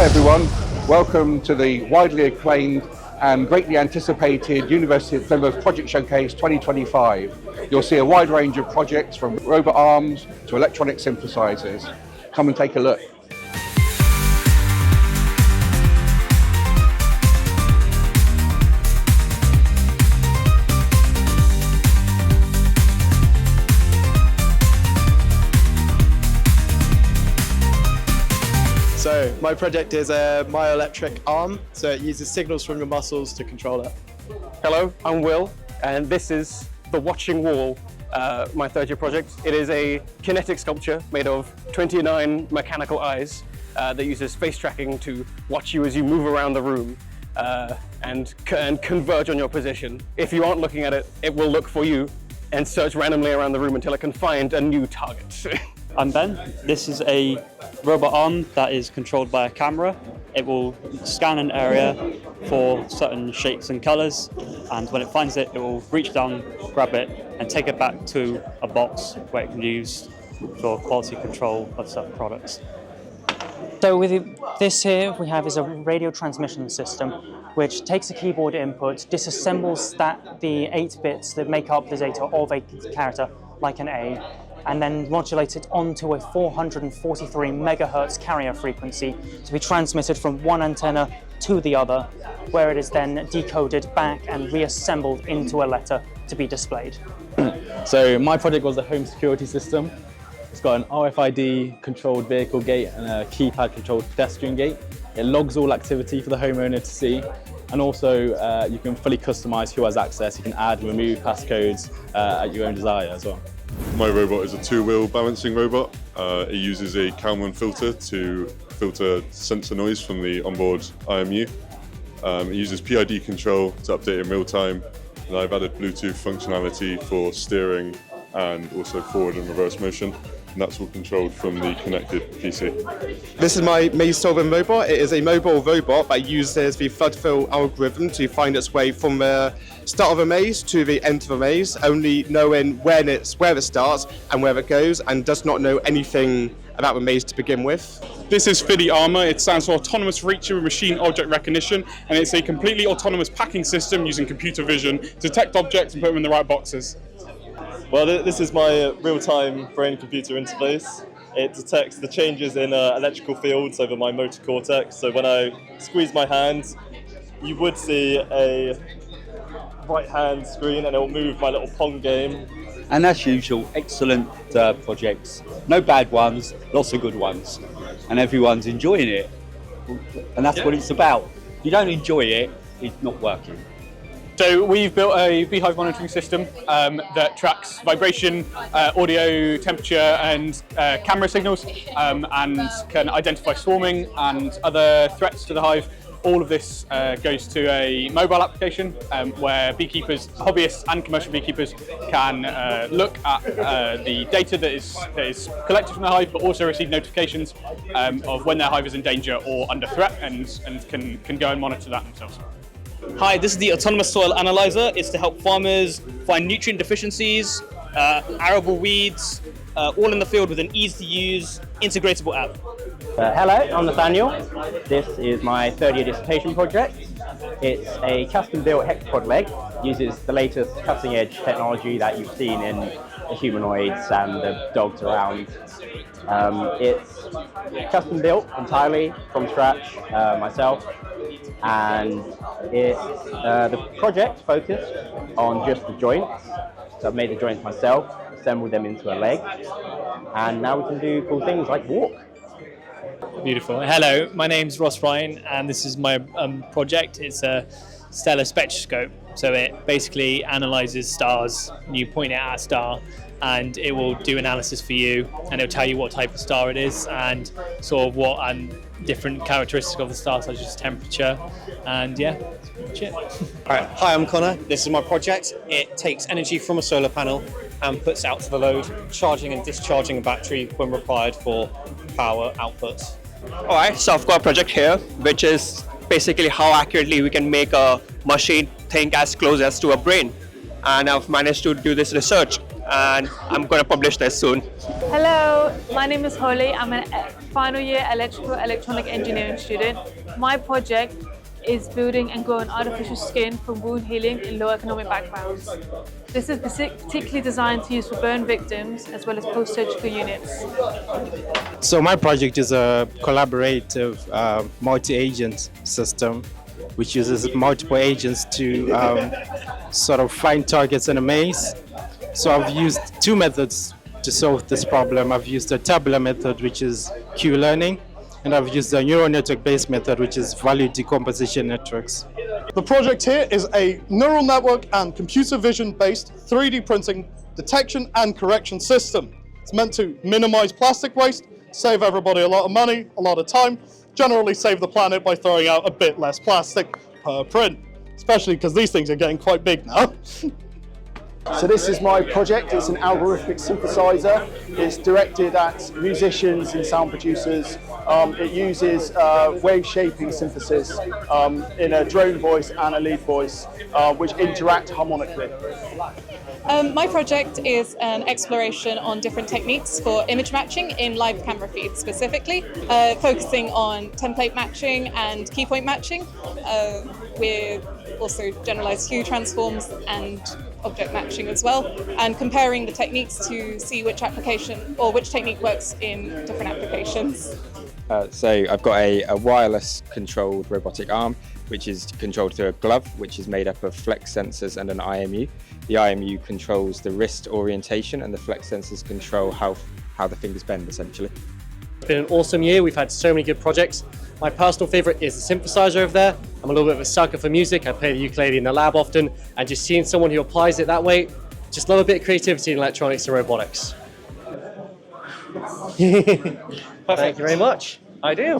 Hi everyone, welcome to the widely acclaimed and greatly anticipated University of Plymouth Project Showcase 2025. You'll see a wide range of projects from robot arms to electronic synthesizers. Come and take a look. So my project is a myoelectric arm, so it uses signals from your muscles to control it. Hello, I'm Will, and this is the Watching Wall, my third year project. It is a kinetic sculpture made of 29 mechanical eyes that uses face tracking to watch you as you move around the room and converge on your position. If you aren't looking at it, it will look for you and search randomly around the room until it can find a new target. I'm Ben. This is a robot arm that is controlled by a camera. It will scan an area for certain shapes and colours, and when it finds it, it will reach down, grab it, and take it back to a box where it can be used for quality control of certain products. So with this here we have is a radio transmission system which takes a keyboard input, disassembles the 8 bits that make up the data of a character, like an A, and then modulate it onto a 443 megahertz carrier frequency to be transmitted from one antenna to the other, where it is then decoded back and reassembled into a letter to be displayed. So my project was a home security system. It's got an RFID controlled vehicle gate and a keypad controlled pedestrian gate. It logs all activity for the homeowner to see, and also you can fully customize who has access. You can add and remove passcodes at your own desire as well. My robot is a two-wheel balancing robot. It uses a Kalman filter to filter sensor noise from the onboard IMU. It uses PID control to update in real time, and I've added Bluetooth functionality for steering and also forward and reverse motion. And that's all controlled from the connected PC. This is my maze solving robot. It is a mobile robot that uses the flood fill algorithm to find its way from the start of a maze to the end of a maze, only knowing where it starts and where it goes, and does not know anything about the maze to begin with. This is FIDI Armor. It stands for Autonomous Reacher with Machine Object Recognition, and it's a completely autonomous packing system using computer vision to detect objects and put them in the right boxes. Well, this is my real-time brain-computer interface. It detects the changes in electrical fields over my motor cortex. So when I squeeze my hand, you would see a right-hand screen, and it will move my little Pong game. And as usual, excellent projects. No bad ones, lots of good ones. And everyone's enjoying it. And that's what it's about. If you don't enjoy it, it's not working. So we've built a beehive monitoring system that tracks vibration, audio, temperature and camera signals and can identify swarming and other threats to the hive. All of this goes to a mobile application where beekeepers, hobbyists and commercial beekeepers can look at the data that is collected from the hive, but also receive notifications of when their hive is in danger or under threat, and can go and monitor that themselves. Hi, this is the Autonomous Soil Analyzer. It's to help farmers find nutrient deficiencies, arable weeds, all in the field with an easy-to-use, integratable app. Hello, I'm Nathaniel. This is my third year dissertation project. It's a custom-built hexapod leg. Uses the latest cutting-edge technology that you've seen in the humanoids and the dogs around. It's custom-built entirely from scratch myself. And the project focused on just the joints. So I've made the joints myself, assembled them into a leg, and now we can do cool things like walk. Beautiful. Hello, my name's Ross Ryan, and this is my project. It's a stellar spectroscope. So it basically analyzes stars. You point it at a star, and it will do analysis for you, and it'll tell you what type of star it is and sort of what different characteristics of the star, such as temperature, and yeah, that's pretty much it. Alright, hi, I'm Connor. This is my project. It takes energy from a solar panel and puts it out to the load, charging and discharging a battery when required for power output. Alright, so I've got a project here, which is basically how accurately we can make a machine think as close as to a brain. And I've managed to do this research, and I'm going to publish this soon. Hello, my name is Holly. I'm a final year electronic engineering student. My project is building and growing artificial skin from wound healing in low economic backgrounds. This is particularly designed to use for burn victims as well as post-surgical units. So my project is a collaborative multi-agent system which uses multiple agents to sort of find targets in a maze. So I've used two methods to solve this problem. I've used a tabular method, which is Q-learning, and I've used a neural network-based method, which is value decomposition networks. The project here is a neural network and computer vision-based 3D printing detection and correction system. It's meant to minimize plastic waste, save everybody a lot of money, a lot of time, generally save the planet by throwing out a bit less plastic per print, especially because these things are getting quite big now. So this is my project. It's an algorithmic synthesizer. It's directed at musicians and sound producers. It uses wave shaping synthesis in a drone voice and a lead voice, which interact harmonically. My project is an exploration on different techniques for image matching in live camera feeds specifically, focusing on template matching and key point matching, with also generalized hue transforms and object matching as well, and comparing the techniques to see which application or which technique works in different applications. So I've got a wireless controlled robotic arm, which is controlled through a glove, which is made up of flex sensors and an IMU. The IMU controls the wrist orientation and the flex sensors control how the fingers bend, essentially. It's been an awesome year. We've had so many good projects. My personal favourite is the synthesizer over there. I'm a little bit of a sucker for music. I play the ukulele in the lab often, and just seeing someone who applies it that way, just love a bit of creativity in electronics and robotics. Thank you very much. I do.